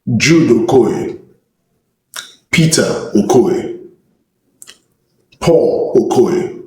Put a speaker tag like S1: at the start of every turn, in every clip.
S1: Jude Okoye, Peter Okoye, Paul Okoye,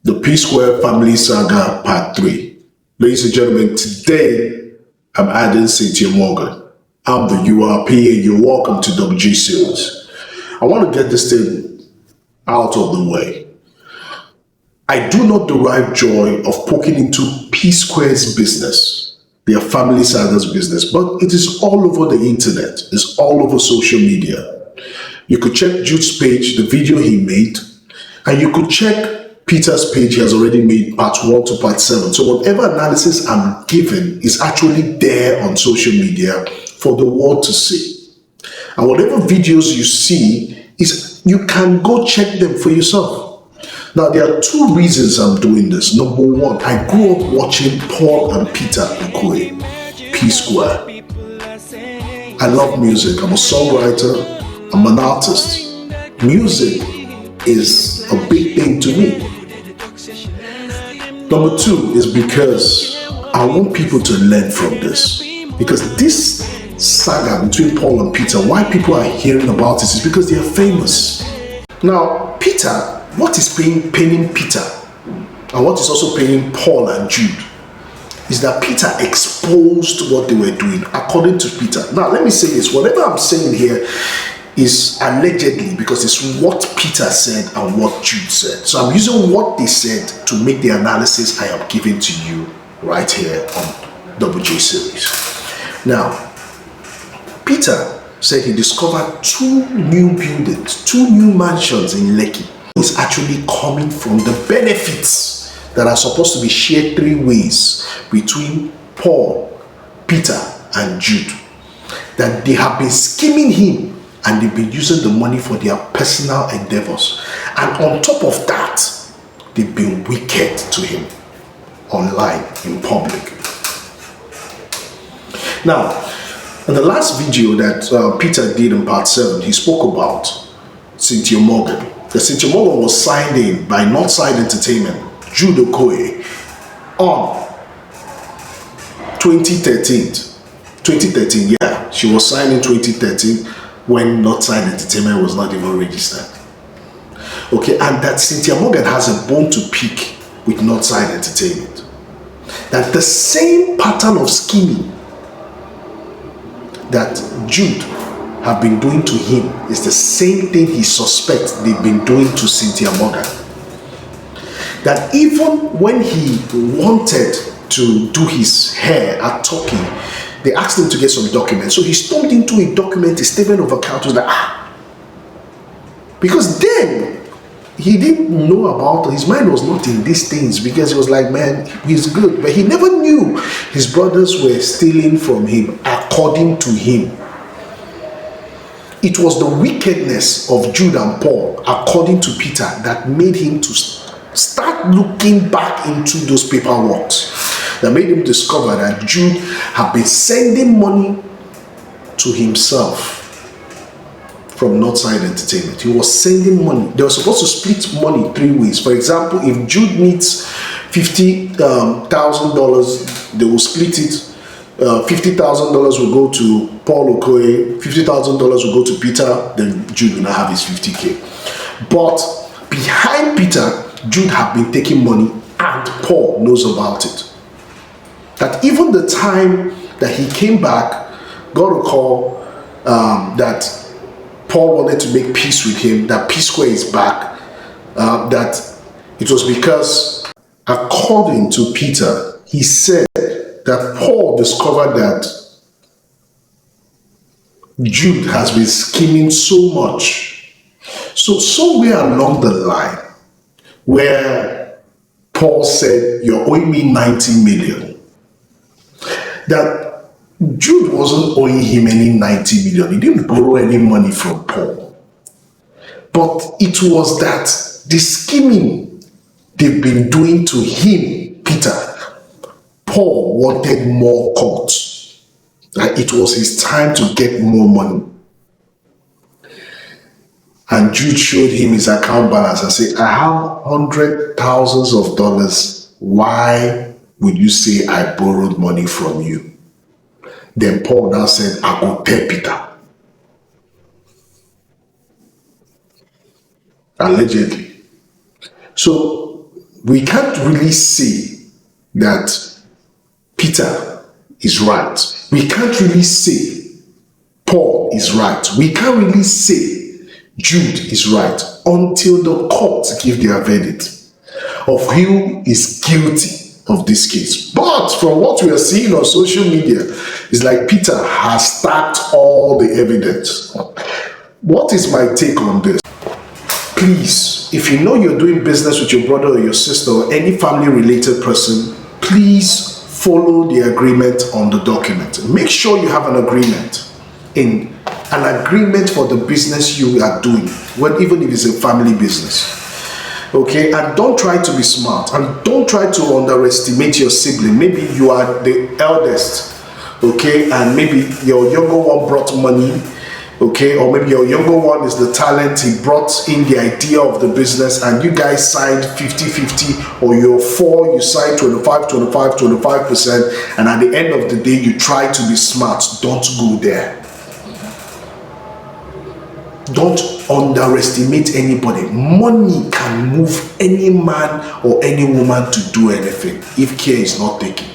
S1: the P-Square Family Saga Part 3. Ladies and gentlemen, today I'm adding Cynthia Morgan. I'm the URP and you're welcome to WG Series. I want to get this thing out of the way. I do not derive joy of poking into P-Square's business, their family saga's business, but it is all over the internet. It's all over social media. You could check Jude's page, the video he made, and you could check Peter's page. He has already made part 1 to part 7. So whatever analysis I'm giving is actually there on social media for the world to see. And whatever videos you see, you can go check them for yourself. Now, there are 2 reasons I'm doing this. Number 1, I grew up watching Paul and Peter Okoye, P-Square. I love music. I'm a songwriter. I'm an artist. Music is a big thing to me. Number 2 is because I want people to learn from this. Because this saga between Paul and Peter, why people are hearing about it is because they are famous. Now, Peter, what is paining Peter and what is also paining Paul and Jude is that Peter exposed what they were doing according to Peter. Now, let me say this. Whatever I'm saying here is allegedly because it's what Peter said and what Jude said. So I'm using what they said to make the analysis I am giving to you right here on WJ Series. Now, Peter said he discovered 2 new buildings, 2 new mansions in Lekki. It's actually coming from the benefits that are supposed to be shared 3 ways between Paul, Peter, and Jude. That they have been scheming him and they've been using the money for their personal endeavors. And on top of that, they've been wicked to him online, in public. Now, in the last video that Peter did in part 7, he spoke about Cynthia Morgan. The Cynthia Morgan was signed in by Northside Entertainment, Jude Okoye, on 2013, yeah. She was signed in 2013 when Northside Entertainment was not even registered. Okay, and that Cynthia Morgan has a bone to pick with Northside Entertainment. That the same pattern of scheming that Jude have been doing to him is the same thing he suspects they've been doing to Cynthia Morgan. That even when he wanted to do his hair at Turkey, they asked him to get some documents. So he stormed into a document, a statement of account, was like, because then he didn't know about, his mind was not in these things because he was like, man, he's good. But he never knew his brothers were stealing from him according to him. It was the wickedness of Jude and Paul, according to Peter, that made him to start looking back into those paperwork. That made him discover that Jude had been sending money to himself from Northside Entertainment. He was sending money. They were supposed to split money 3 ways. For example, if Jude needs $50,000, they will split it. $50,000 will go to Paul Okoye, $50,000 will go to Peter, then Jude will not have his 50K. But behind Peter, Jude had been taking money and Paul knows about it. That even the time that he came back, got a call that Paul wanted to make peace with him, that P-Square is back, that it was because, according to Peter, he said that Paul discovered that Jude has been scheming so much. So somewhere along the line, where Paul said, you're owing me 90 million, that Jude wasn't owing him any 90 million. He didn't borrow any money from Paul. But it was that the scheming they've been doing to him, Peter, Paul wanted more courts. That it was his time to get more money. And Jude showed him his account balance and said, I have $100,000. Why would you say I borrowed money from you? Then Paul now said, I go tell Peter. Allegedly. So we can't really say that Peter is right. We can't really say Paul is right. We can't really say Jude is right until the court give their verdict of who is guilty of this case. But from what we are seeing on social media, it's like Peter has stacked all the evidence. What is my take on this? Please, if you know you're doing business with your brother or your sister or any family related person, please follow the agreement on the document. Make sure you have an agreement for the business you are doing, even if it's a family business. Okay, and don't try to be smart, and don't try to underestimate your sibling. Maybe you are the eldest, okay, and maybe your younger one brought money, okay, or maybe your younger one is the talent, he brought in the idea of the business, and you guys signed 50-50, or you're four, you signed 25%, and at the end of the day, you try to be smart. Don't go there. Don't underestimate anybody. Money can move any man or any woman to do anything if care is not taken.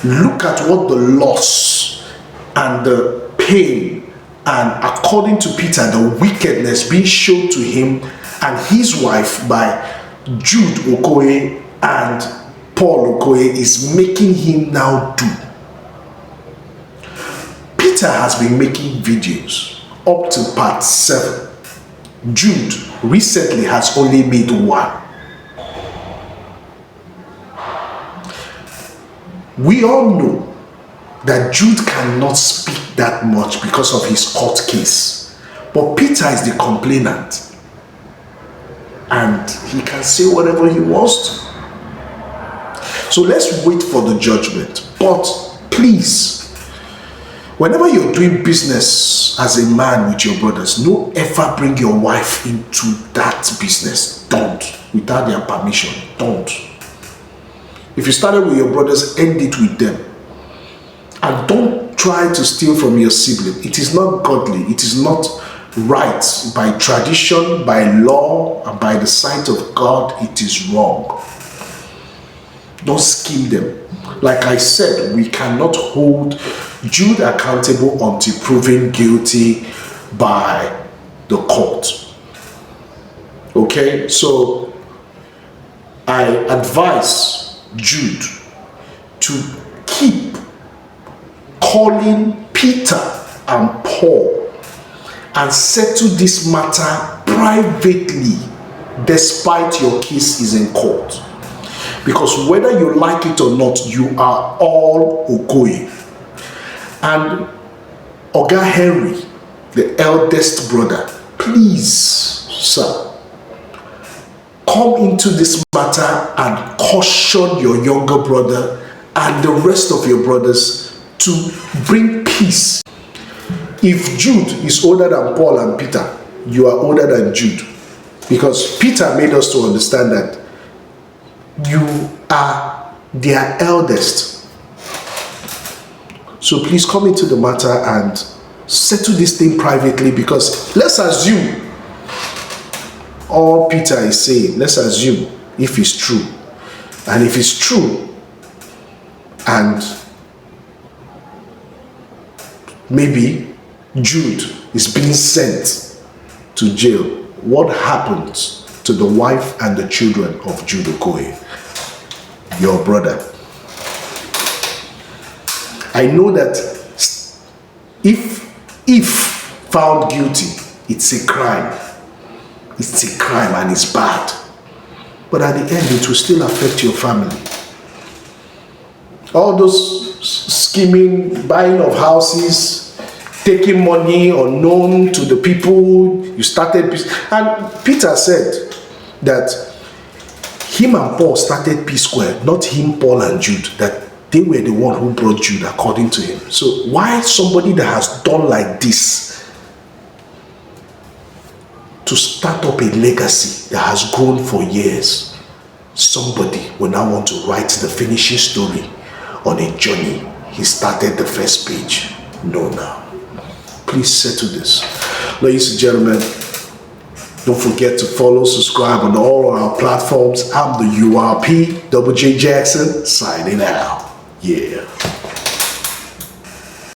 S1: Look at what the loss and the pain and, according to Peter, the wickedness being shown to him and his wife by Jude Okoye and Paul Okoye is making him now do. Peter has been making videos up to part 7. Jude recently has only made 1. We all know that Jude cannot speak that much because of his court case. But Peter is the complainant, and he can say whatever he wants to. So let's wait for the judgment. But please, whenever you're doing business as a man with your brothers, no ever bring your wife into that business. Don't. Without their permission. Don't. If you started with your brothers, end it with them. And don't try to steal from your sibling. It is not godly. It is not right. By tradition, by law, and by the sight of God, it is wrong. Don't scheme them. Like I said, we cannot hold Jude accountable until proven guilty by the court. Okay, so I advise Jude to keep calling Peter and Paul and settle this matter privately, despite your case is in court. Because whether you like it or not, you are all Okoye. And Oga Henry, the eldest brother, please, sir, come into this matter and caution your younger brother and the rest of your brothers to bring peace. If Jude is older than Paul and Peter, you are older than Jude. Because Peter made us to understand that you are their eldest. So please come into the matter and settle this thing privately, because let's assume all Peter is saying, let's assume if it's true. And if it's true, and maybe Jude is being sent to jail, what happens to the wife and the children of Jude Okoye, your brother? I know that if found guilty, it's a crime. It's a crime and it's bad. But at the end, it will still affect your family. All those scheming, buying of houses, taking money unknown to the people you started. And Peter said that him and Paul started P-Square, not him, Paul and Jude, that they were the one who brought Jude according to him. So why somebody that has done like this to start up a legacy that has grown for years, somebody will now want to write the finishing story on a journey he started the first page. No, now. Please settle this. Ladies and gentlemen, don't forget to follow, subscribe on all our platforms. I'm the URP, Double J Jackson, signing out. Yeah.